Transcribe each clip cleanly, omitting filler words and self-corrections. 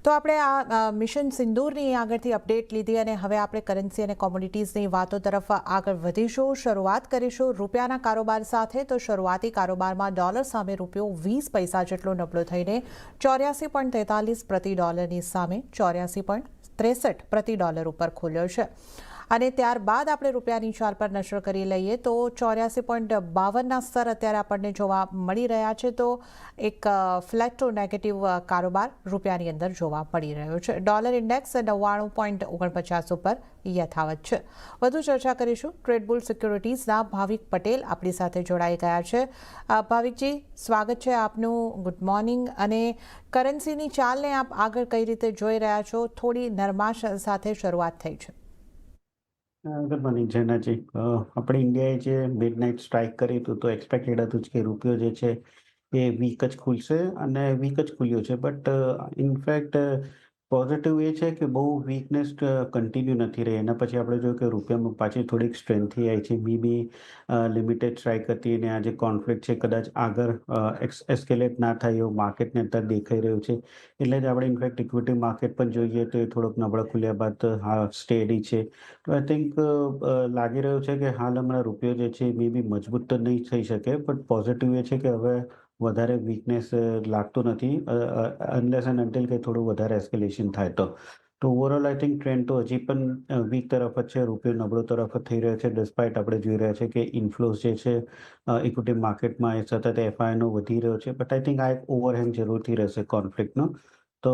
તો આપણે આ મિશન સિંદૂરની આગળથી અપડેટ લીધી અને હવે આપણે કરન્સી અને કોમોડિટીઝની વાતો તરફ આગળ વધીશું. શરૂઆત કરીશું રૂપિયાના કારોબાર સાથે. તો શરૂઆતી કારોબારમાં ડોલર સામે રૂપિયો 20 પૈસા જેટલો નબળો થઈને 84.43 પ્રતિ ડોલરની સામે 84.63 પ્રતિ ડોલર ઉપર ખુલ્યો છે. અને ત્યારબાદ આપણે રૂપિયાની ચાલ પર નજર કરી લઈએ તો 84.52ના સ્તર અત્યારે આપણને જોવા મળી રહ્યા છે. તો એક ફ્લેટ ટુ નેગેટિવ કારોબાર રૂપિયાની અંદર જોવા મળી રહ્યો છે. ડોલર ઇન્ડેક્સ 99.49 ઉપર યથાવત છે. વધુ ચર્ચા કરીશું. ટ્રેડબુલ સિક્યોરિટીઝના ભાવિક પટેલ આપણી સાથે જોડાઈ ગયા છે. ભાવિકજી, સ્વાગત છે આપનું. Good morning. અને કરન્સીની ચાલને આપ આગળ કઈ રીતે જોઈ રહ્યા છો? થોડી નરમાશ સાથે શરૂઆત થઈ છે. Good morning Jainaji. આપણે ઇન્ડિયાએ જે મિડ નાઇટ સ્ટ્રાઇક કરી હતું તો એક્સપેક્ટેડ હતું કે રૂપિયો જે છે એ વીક જ ખુલશે અને વીક જ ખુલ્યો છે. બટ ઇનફેક્ટ પોઝિટિવ એ છે કે બહુ વીકનેસ કન્ટિન્યુ નથી રહી. એના પછી આપણે જોયું કે રૂપિયામાં પાછી થોડીક સ્ટ્રેન્થથી આવી છે. બી લિમિટેડ સ્ટ્રાઇક હતી અને આ જે કોન્ફ્લિક્ટ છે કદાચ આગળ એસ્કેલેટ ના થાય એવું માર્કેટને અત્યારે દેખાઈ રહ્યું છે. એટલે જ આપણે ઇનફેક્ટ ઇક્વિટી માર્કેટ પણ જોઈએ તો એ થોડોક નબળા ખુલ્યા બાદ સ્ટેડી છે. તો આઈ થિંક લાગી રહ્યું છે કે હાલ હમણાં રૂપિયો જે છે મે બી મજબૂત તો નહીં થઈ શકે, બટ પોઝિટિવ એ છે કે હવે વધારે વીકનેસ લાગતું નથી અનલેસ એન્ડ અન્ટિલ કે થોડું વધારે એસ્કેલેશન થાય તો ઓવરઓલ આઈ થિંક ટ્રેન્ડ તો હજી પણ વીક તરફ જ છે. રૂપિયો નબળો તરફ જ થઈ રહ્યો છે. ડિસ્પાઇટ આપણે જોઈ રહ્યા છે કે ઇન્ફ્લોઝ જે છે ઇક્વિટી માર્કેટમાં એ સતત એફઆઈનો વધી રહ્યો છે. બટ આઈ થિંક આ એક ઓવરહેંગ જરૂરથી રહેશે કોન્ફ્લિક્ટનો. તો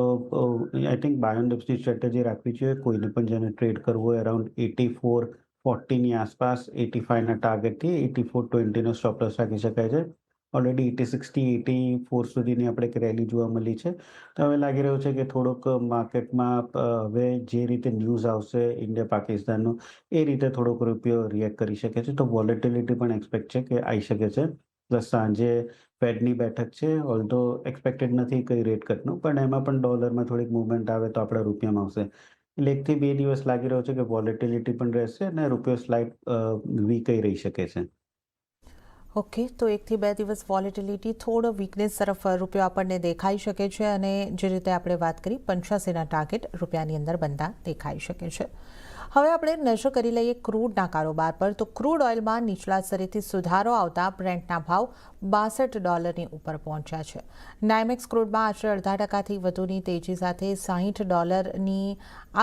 I think buy on dips strategy રાખવી જોઈએ. કોઈને પણ જેને ટ્રેડ કરવો હોય અરાઉન્ડ 84.40ની આસપાસ 85ના ટાર્ગેટથી 84.20નો સ્ટોપ લોસ રાખી શકાય છે. ઓલરેડી 86-84 સુધીની આપણે એક રેલી જોવા મળી છે. તો હવે લાગી રહ્યું છે કે થોડુંક માર્કેટમાં હવે જે રીતે ન્યૂઝ આવશે ઇન્ડિયા પાકિસ્તાનનું એ રીતે થોડોક રૂપિયો રિએક્ટ કરી શકે છે. તો વોલેટિલિટી પણ એક્સપેક્ટ છે કે આવી શકે છે. પ્લસ સાંજે ફેડની બેઠક છે. ઓલ્ધો એક્સપેક્ટેડ નથી કઈ રેટ કટનું, પણ એમાં પણ ડોલરમાં થોડીક મૂવમેન્ટ આવે તો આપણા રૂપિયામાં આવશે. એટલે 1 થી 2 દિવસ લાગી રહ્યો છે કે વોલેટિલિટી પણ રહેશે અને રૂપિયો સ્લાઇટ વીક રહી શકે છે. ઓકે, તો 1 થી 2 દિવસ વોલેટિલિટી, થોડો વીકનેસ તરફ રૂપિયો આપણને દેખાઈ શકે છે. અને જે રીતે આપણે વાત કરી 85ના ટાર્ગેટ રૂપિયાની અંદર બનતા દેખાઈ શકે છે. હવે આપણે નજર કરી લઈએ ક્રૂડના કારોબાર પર. તો ક્રૂડ ઓઇલમાં નીચલા સ્તરેથી સુધારો આવતા બ્રેન્ટના ભાવ $62 ઉપર પહોંચ્યા છે. નાયમેક્સ ક્રૂડમાં આશરે 0.5% વધુની તેજી સાથે $60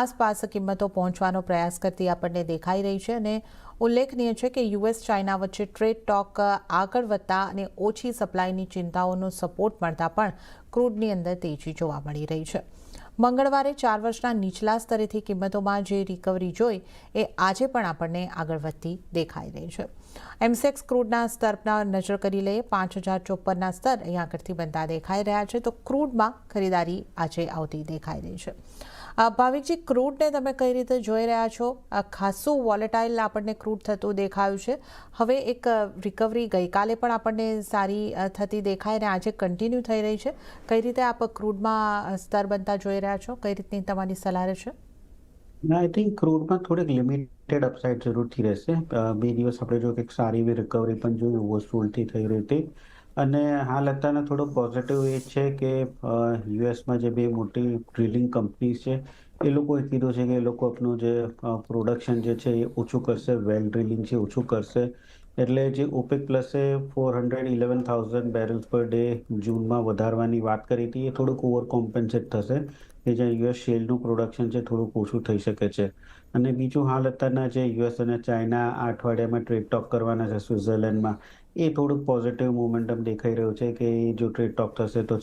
આસપાસ કિંમતો પહોંચવાનો પ્રયાસ કરતી આપણને દેખાઈ રહી છે. અને ઉલ્લેખનીય છે કે યુએસ ચાઇના વચ્ચે ટ્રેડ ટોક આગળ વધતા અને ઓછી સપ્લાયની ચિંતાઓનો સપોર્ટ મળતા પણ ક્રૂડની અંદર તેજી જોવા મળી રહી છે. મંગળવારે 4 વર્ષના નીચલા સ્તરેથી કિંમતોમાં જે રિકવરી જોઈ એ આજે પણ આપણને આગળ વધતી દેખાઈ રહી છે. એમસેક્સ ક્રૂડના સ્તર પર નજર કરી લઈએ. 5054ના સ્તર અહીંયા આગળથી બનતા દેખાઈ રહ્યા છે. તો ક્રૂડમાં ખરીદારી આજે આવતી દેખાઈ રહી છે. ભાવિકજી, ક્રૂડને તમે કઈ રીતે જોઈ રહ્યા છો? ખાસું વોલેટાઇલ આપણને ક્રૂડ થતું દેખાયું છે. હવે એક રિકવરી ગઈકાલે પણ આપણને સારી થતી દેખાય અને આજે કન્ટિન્યુ થઈ રહી છે. કઈ રીતે આપ ક્રૂડમાં સ્તર બનતા જોઈ રહ્યા છો? કઈ રીતની તમારી સલાહ રહેશે? આઈ થિંક ક્રૂડમાં થોડીક લિમિટેડ અપસાઇડ જરૂરથી રહેશે. 2 દિવસ આપણે જો કે સારી એવી રિકવરી પણ જોઈ ઓવરસોલ્ડથી થઈ રહી હતી. અને હાલ અત્યારનો થોડો પોઝિટિવ એ છે કે યુએસમાં જે 2 મોટી ડ્રિલિંગ કંપનીઝ છે એ લોકોએ કીધું છે કે એ લોકો આપણું જે પ્રોડક્શન જે છે એ ઓછું કરશે, વેલ ડ્રિલિંગ છે ઓછું કરશે. એટલે જે ઓપેક પ્લસે 411,000 બેરલ્સ પર ડે જૂનમાં વધારવાની વાત કરી હતી એ થોડુંક ઓવર કોમ્પેન્સેટ થશે કે જ્યાં યુએસ શેલનું પ્રોડક્શન છે થોડુંક ઓછું થઈ શકે છે. અને બીજું હાલ અત્યારના જે યુએસ અને ચાઇના આ અઠવાડિયામાં ટ્રેડ ટોક કરવાના છે સ્વિટ્ઝરલેન્ડમાં, એ થોડુંક પોઝિટિવ મોમેન્ટમ દેખાઈ રહ્યું છે કે જો ટ્રેડ ટોક થશે તો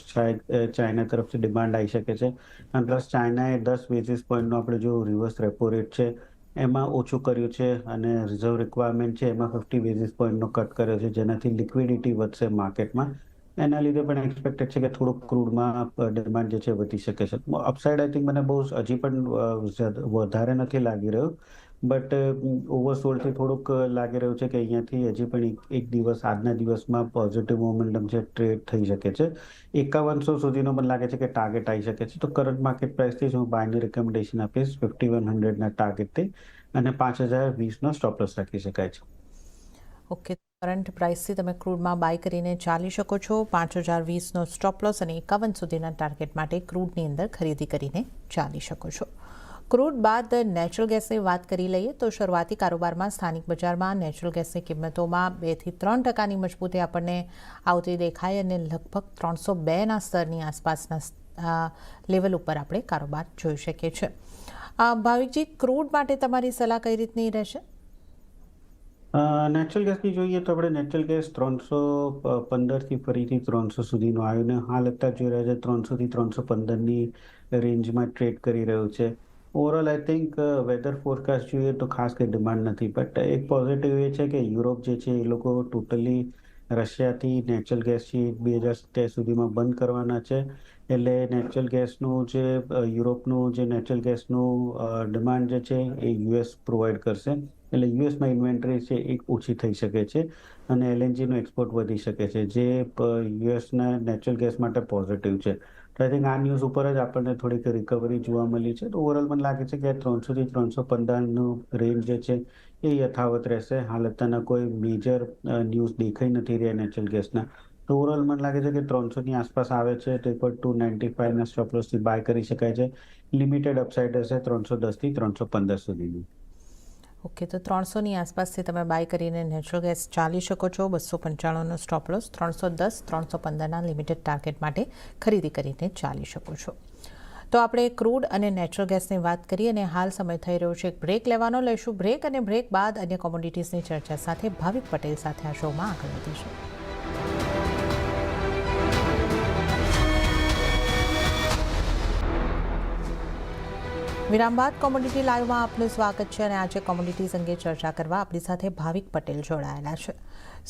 ચાઇના તરફથી ડિમાન્ડ આવી શકે છે. અને પ્લસ ચાઇનાએ 10 બેઝિસ પોઈન્ટનો આપણે જો રિવર્સ રેપો રેટ છે એમાં ઓછું કર્યું છે અને રિઝર્વ રિક્વાયરમેન્ટ છે એમાં 50 બેઝિસ પોઈન્ટનો કટ કર્યો છે, જેનાથી લિક્વિડિટી વધશે માર્કેટમાં. એના લીધે પણ એક્સપેક્ટેડ છે કે થોડુંક ક્રૂડમાં ડિમાન્ડ જે છે વધી શકે છે. અપસાઇડ આઈ થિંક મને બહુ હજી પણ વધારે નથી લાગી રહ્યું, બટ ઓવરસોલ્ડથી થોડુંક લાગી રહ્યું છે કે અહીંયાથી હજી પણ એક દિવસ આજના દિવસમાં પોઝિટિવ મોમેન્ટમ છે ટ્રેડ થઈ શકે છે. 5100 સુધીનો મને લાગે છે કે ટાર્ગેટ આવી શકે છે. તો કરંટ માર્કેટ પ્રાઇસથી હું બાયની રિકમેન્ડેશન આપીશ 5100ના ટાર્ગેટથી અને 5020નો સ્ટોપ લોસ રાખી શકાય છે. ઓકે. કરંટ પ્રાઇસથી તમે ક્રૂડમાં બાય કરીને ચાલી શકો છો. 5020નો સ્ટોપ લોસ અને 51 સુધીના ટાર્ગેટ માટે ક્રૂડની અંદર ખરીદી કરીને ચાલી શકો છો. ક્રૂડ બાદ નેચરલ ગેસની વાત કરી લઈએ તો શરૂઆતી કારોબારમાં સ્થાનિક બજારમાં નેચરલ ગેસની કિંમતોમાં 2 થી 3% મજબૂતી આપણને આવતી દેખાય અને લગભગ 302ના સ્તરની આસપાસના લેવલ ઉપર આપણે કારોબાર જોઈ શકીએ છીએ. ભાવિકજી, ક્રૂડ માટે તમારી સલાહ કઈ રીતની રહેશે? નેચરલ ગેસની જોઈએ તો આપણે નેચરલ ગેસ 315થી ફરીથી 300 સુધીનો આવ્યો ને હાલ અત્યારે જોઈ રહ્યા છે 300 થી 315ની રેન્જમાં ટ્રેડ કરી રહ્યું છે. Overall I think weather forecast જોઈએ તો ખાસ કંઈ ડિમાન્ડ નથી, બટ એક પોઝિટિવ એ છે કે યુરોપ જે છે એ લોકો ટોટલી રશિયાથી નેચરલ ગેસ છે 2027 સુધીમાં બંધ કરવાના છે. એટલે નેચરલ ગેસનું જે યુરોપનું જે નેચરલ ગેસનું ડિમાન્ડ જે છે એ યુએસ પ્રોવાઈડ કરશે. એટલે યુએસમાં ઇન્વેન્ટરી છે એ ઓછી થઈ શકે છે અને એલએનજીનો એક્સપોર્ટ વધી શકે છે, જે યુએસના નેચરલ ગેસ માટે પોઝિટિવ છે. તો આઈ થિંક આ ન્યૂઝ ઉપર જ આપણને થોડીક રિકવરી જોવા મળી છે. તો ઓવરઓલ મને લાગે છે કે 300થી 315નું રેન્જ જે છે એ યથાવત રહેશે. હાલ અત્યારના કોઈ મેજર ન્યૂઝ દેખાઈ નથી રહ્યા નેચરલ ગેસના. તો ઓવરઓલ મને લાગે છે કે 300ની આસપાસ આવે છે તો એક 295ના સ્ટોપ લોસથી બાય કરી શકાય છે. લિમિટેડ અપસાઇડ હશે 310થી 315 સુધીની. ઓકે, તો 300ની આસપાસથી તમે બાય કરીને નેચરલ ગેસ ચાલી શકો છો. 295નો સ્ટોપ લોસ, 310 315ના લિમિટેડ ટાર્ગેટ માટે ખરીદી કરીને ચાલી શકો છો. તો આપણે ક્રૂડ અને નેચરલ ગેસની વાત કરીએ અને હાલ સમય થઈ રહ્યો છે એક બ્રેક લેવાનો. લઈશું બ્રેક અને બ્રેક બાદ અન્ય કોમોડિટીઝની ચર્ચા સાથે ભાવિક પટેલ સાથે આ શોમાં આગળ વધીશું. વિરામ બાદ કોમોડિટી લાઈવમાં આપનું સ્વાગત છે અને આજે કોમોડિટીઝ અંગે ચર્ચા કરવા આપણી સાથે ભાવિક પટેલ જોડાયેલા છે.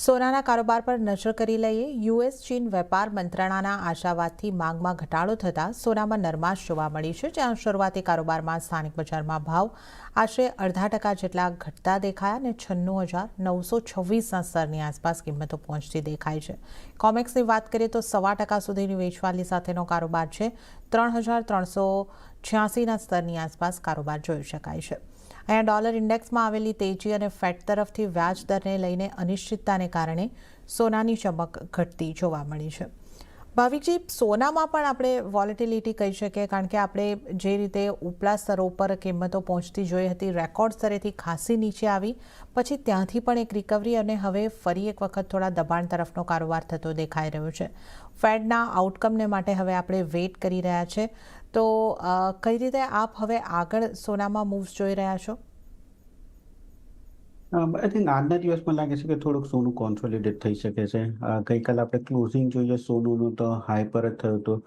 સોનાના કારોબાર પર નજર કરી લઈએ. યુએસ ચીન વેપાર મંત્રણાના આશાવાદથી માંગમાં ઘટાડો થતાં સોનામાં નરમાશ જોવા મળી છે, જ્યાં શરૂઆતી કારોબારમાં સ્થાનિક બજારમાં ભાવ આશરે 0.5% જેટલા ઘટતા દેખાયા અને 96,926ના સ્તરની આસપાસ કિંમતો પહોંચતી દેખાય છે. કોમેક્સની વાત કરીએ તો 0.25% સુધીની વેચવાલી સાથેનો કારોબાર છે. 3,386ના સ્તરની આસપાસ કારોબાર જોઈ શકાય છે. અહીંયા ડોલર ઇન્ડેક્સમાં આવેલી તેજી અને ફેડ તરફથી વ્યાજ દરને લઈને અનિશ્ચિતતાને કારણે સોનાની ચમક ઘટતી જોવા મળી છે. ભાવિકજી, સોનામાં પણ આપણે વોલેટિલિટી કહી શકીએ, કારણ કે આપણે જે રીતે ઉપલા સ્તરો પર કિંમતો પહોંચતી જોઈ હતી, રેકોર્ડ સ્તરેથી ખાસી નીચે આવી, પછી ત્યાંથી પણ એક રિકવરી અને હવે ફરી એક વખત થોડા દબાણ તરફનો કારોબાર થતો દેખાઈ રહ્યો છે. ફેડના આઉટકમને માટે હવે આપણે વેઇટ કરી રહ્યા છે. તો કઈ રીતે આપ હવે આગળ સોનામાં મૂવ્સ જોઈ રહ્યા છો? આઈ થિંક આજના દિવસમાં લાગે છે કે થોડુંક સોનું કોન્સોલિડેટ થઈ શકે છે. ગઈકાલે આપણે ક્લોઝિંગ જોઈએ સોનુનું તો હાઈ પર જ થયું હતું,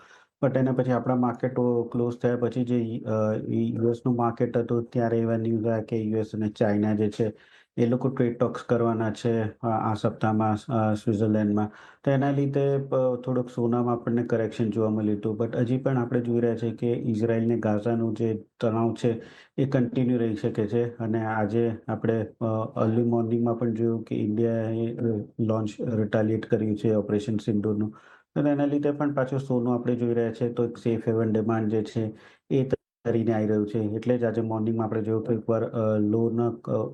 બટ એના પછી આપણા માર્કેટો ક્લોઝ થયા પછી જે યુએસનું માર્કેટ હતું ત્યારે એવા ન્યૂઝ આવ્યા કે યુએસ અને ચાઇના જે છે એ લોકો ટ્રેડ ટોક્સ કરવાના છે આ સપ્તાહમાં સ્વિટ્ઝરલેન્ડમાં. તો એના લીધે થોડુંક સોનામાં આપણને કરેક્શન જોવા મળ્યું હતું, બટ હજી પણ આપણે જોઈ રહ્યા છીએ કે ઇઝરાયલ ને ગાઝાનું જે તણાવ છે એ કન્ટિન્યુ રહી શકે છે. અને આજે આપણે અર્લી મોર્નિંગમાં પણ જોયું કે ઇન્ડિયાએ લોન્ચ રિટાલિએટ કર્યું છે ઓપરેશન સિંદૂરનું. તો એના લીધે પણ પાછું સોનું આપણે જોઈ રહ્યા છીએ તો એક સેફ હેવન ડિમાન્ડ જે છે એ કરીને આવી રહ્યું છે. એટલે જ આજે મોર્નિંગમાં આપણે જોયું કે એકવાર લોના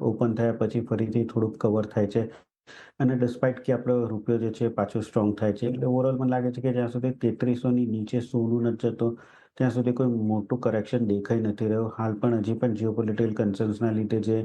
ઓપન થયા પછી ફરીથી થોડુંક કવર થાય છે અને ડિસ્પાઇટ કે આપણો રૂપિયો જે છે પાછો સ્ટ્રોંગ થાય છે. એટલે ઓવરઓલ મને લાગે છે કે જ્યાં સુધી 3300ની નીચે સોનું નથી જતો ત્યાં સુધી કોઈ મોટું કરેક્શન દેખાઈ નથી રહ્યું. હાલ પણ હજી પણ જીઓપોલિટિકલ કન્સર્ન્સના લીધે જે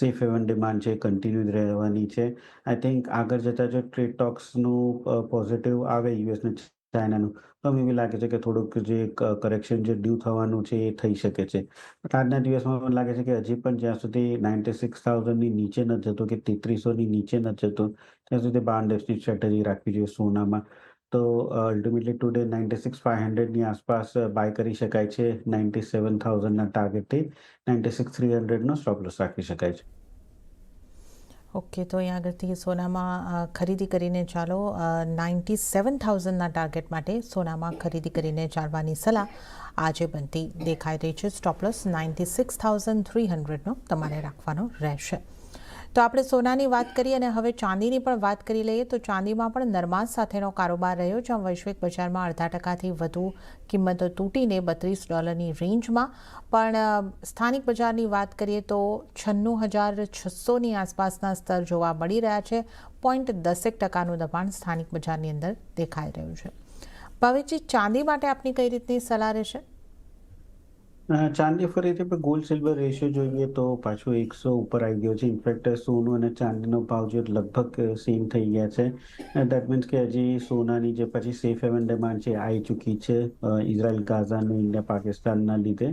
સેફ હેવન ડિમાન્ડ છે કન્ટિન્યુ રહેવાની છે. આઈ થિંક આગળ જતાં જો ટ્રેડ ટોક્સનું પોઝિટિવ આવે યુએસ ને ચાઇનાનું તો મને એવી લાગે છે કે થોડુંક જે કરેક્શન જે ડ્યુ થવાનું છે એ થઈ શકે છે. બટ આજના દિવસમાં મને લાગે છે કે હજી પણ જ્યાં સુધી 96,000ની નીચે નથી જતો કે 3300ની નીચે નથી જતો ત્યાં સુધી બાર ડેસની સ્ટ્રેટેજી રાખવી જોઈએ સોનામાં. તો અલ્ટિમેટલી ટુડે 96,500ની આસપાસ બાય કરી શકાય છે. 97,000ના ટાર્ગેટથી 96,300નો સ્ટોપ લોસ રાખી શકાય છે. ઓકે, તો અહીંયા આગળથી સોનામાં ખરીદી કરીને ચાલો. 97,000ના ટાર્ગેટ માટે સોનામાં ખરીદી કરીને ચાલવાની સલાહ આજે બનતી દેખાઈ રહી છે. સ્ટોપ લોસ 96,300નો તમારે રાખવાનો રહેશે. તો આપણે સોનાની વાત કરીએ અને હવે ચાંદીની પણ વાત કરી લઈએ તો ચાંદીમાં પણ નરમાશ સાથેનો કારોબાર રહ્યો, જ્યાં વૈશ્વિક બજારમાં 0.5%થી વધુ કિંમતો તૂટીને $32ની રેન્જમાં, પણ સ્થાનિક બજારની વાત કરીએ તો 96,600ની આસપાસના સ્તર જોવા મળી રહ્યા છે. 0.10% દબાણ સ્થાનિક બજારની અંદર દેખાઈ રહ્યું છે. ભાવિકજી, ચાંદી માટે આપની કઈ રીતની સલાહ રહેશે? ચાંદી ફરીથી આપણે ગોલ્ડ સિલ્વર રેશિયો જોઈએ તો પાછું 100 ઉપર આવી ગયો છે. ઇનફેક્ટ સોનું અને ચાંદીનો ભાવ જે લગભગ સેમ થઈ ગયા છે. દેટ મીન્સ કે હજી સોનાની જે પછી સેફ હેવન ડિમાન્ડ છે આવી ચૂકી છે ઇઝરાયલ, ગાઝા અને ઇન્ડિયા પાકિસ્તાનના લીધે.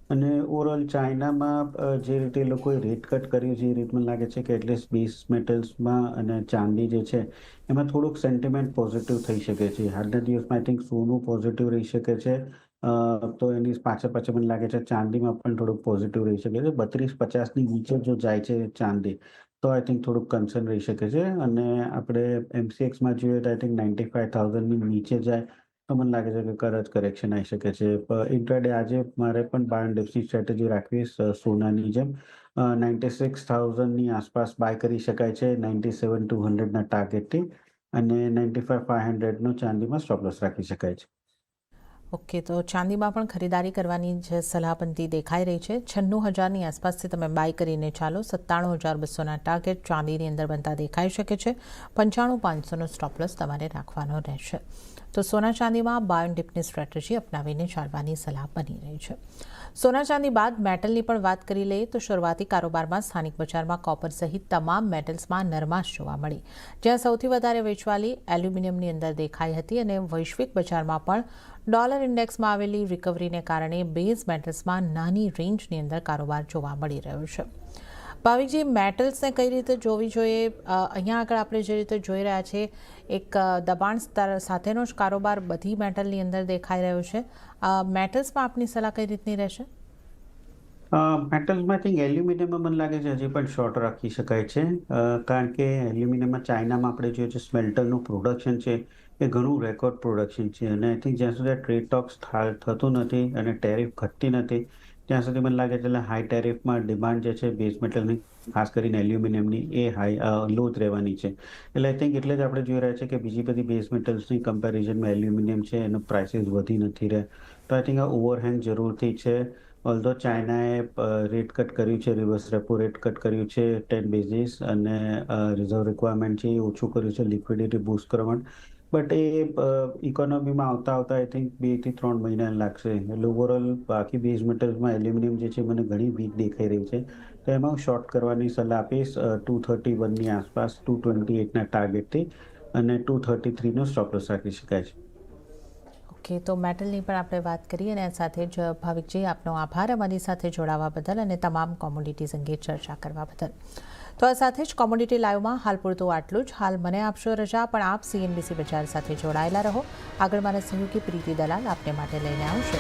અને ઓવરઓલ ચાઇનામાં જે રીતે એ લોકોએ રેટ કટ કર્યું છે એ રીત મને લાગે છે કે એટલીસ્ટ બેઝ મેટલ્સમાં અને ચાંદી જે છે એમાં થોડુંક સેન્ટિમેન્ટ પોઝિટિવ થઈ શકે છે. હાલના દિવસમાં આઈ થિંક સોનું પોઝિટિવ રહી શકે છે. તો એની પાછળ મને લાગે છે ચાંદીમાં પણ થોડુંક પોઝિટિવ રહી શકે છે. 32-50ની નીચે જો જાય છે ચાંદી તો આઈ થિંક થોડુંક કન્સર્ન રહી શકે છે. અને આપણે MCXમાં જોઈએ તો આઈ થિંક 95,000ની નીચે જાય તો મને લાગે છે કે કરેક્શન આવી શકે છે. ઇન્ટ્રાડે આજે મારે પણ બાય એન્ડ ડિપ્સની સ્ટ્રેટેજી રાખવી સોનાની જેમ 96,000ની આસપાસ બાય કરી શકાય છે 97,200ના ટાર્ગેટથી, અને 95,500નો ચાંદીમાં સ્ટોપ લોસ રાખી શકાય છે. ઓકે, તો ચાંદીમાં પણ ખરીદારી કરવાની જ સલાહ બનતી દેખાઈ રહી છે. 96,000ની આસપાસથી તમે બાય કરીને ચાલો. 97,200ના ટાર્ગેટ ચાંદીની અંદર બનતા દેખાઈ શકે છે. 95,500નો સ્ટોપ લોસ તમારે રાખવાનો રહેશે. તો સોના ચાંદીમાં બાય એન્ડ ડિપની સ્ટ્રેટેજી અપનાવીને ચાલવાની સલાહ બની રહી છે. સોના ચાંદી બાદ મેટલની પણ વાત કરી લઈએ તો શરૂઆતી કારોબારમાં સ્થાનિક બજારમાં કોપર સહિત તમામ મેટલ્સમાં નરમાશ જોવા મળી, જ્યાં સૌથી વધારે વેચવાલી એલ્યુમિનિયમની અંદર દેખાઈ હતી. અને વૈશ્વિક બજારમાં પણ ડોલર ઇન્ડેક્સમાં આવેલી રિકવરીને કારણે બેઝ મેટલ્સમાં નાની રેન્જની અંદર કારોબાર જોવા મળી રહ્યો છે. ભાવિકજી, મેટલ્સને કઈ રીતે જોવી જોઈએ? અહીંયા આગળ આપણે જે રીતે જોઈ રહ્યા છીએ એક દબાણ સ્તર સાથેનો જ કારોબાર બધી મેટલની અંદર દેખાઈ રહ્યો છે. મેટલ્સમાં આપની સલાહ કઈ રીતની રહેશે? મેટલ્સમાં આઈ થિંક એલ્યુમિનિયમમાં મને લાગે છે હજી પણ શોર્ટ રાખી શકાય છે. કારણ કે એલ્યુમિનિયમમાં ચાઇનામાં આપણે જોઈએ છે સ્મેલ્ટરનું પ્રોડક્શન છે એ ઘણું રેકોર્ડ પ્રોડક્શન છે. અને આઈ થિંક જ્યાં સુધી ટ્રેડ ટોક્સ થતું નથી અને ટેરિફ ઘટતી નથી ત્યાં સુધી મને લાગે છે હાઈ ટેરિફમાં ડિમાન્ડ જે છે બેઝ મેટલની ખાસ કરીને એલ્યુમિનિયમની એ લો જ રહેવાની છે. એટલે આઈ થિંક એટલે જ આપણે જોઈ રહ્યા છીએ કે બીજી બધી બેઝ મેટલ્સની કમ્પેરિઝનમાં એલ્યુમિનિયમ છે એનો પ્રાઇસીસ વધી નથી રહે. તો આઈ થિંક આ ઓવરહેંગ જરૂરથી છે. ઓલ્ધો ચાઇનાએ રેટ કટ કર્યું છે, રિવર્સ રેપો રેટ કટ કર્યું છે 10 બેઝિસ, અને રિઝર્વ રિક્વાયરમેન્ટ છે એ ઓછું કર્યું છે લિક્વિડિટી બૂસ્ટ કરવા માટે. બટ એ ઇકોનોમીમાં આવતા આઈ થિંક 2 થી 3 મહિના લાગશે. એટલે ઓવરઓલ બાકી બેઝ મેટલ્સમાં એલ્યુમિનિયમ જે છે મને ઘણી વીક દેખાઈ રહી છે. તો એમાં હું શોર્ટ કરવાની સલાહ આપીશ 231ની આસપાસ 228ના ટાર્ગેટથી, અને 233નો સ્ટોપ લોસ રાખી શકાય છે. ઓકે, તો મેટલની પણ આપણે વાત કરીએ અને સાથે જ ભાવિકજી આપનો આભાર અમારી સાથે જોડાવા બદલ અને તમામ કોમોડિટીઝ અંગે ચર્ચા કરવા બદલ. તો આ સાથે જ કોમોડિટી લાઈવમાં હાલ પૂરતું આટલું જ. હાલ મને આપશો રજા, પણ આપ CNBC બજાર સાથે જોડાયેલા રહો. આગળ મારા સહયોગી પ્રીતિ દલાલ આપને માટે લઈને આવશે.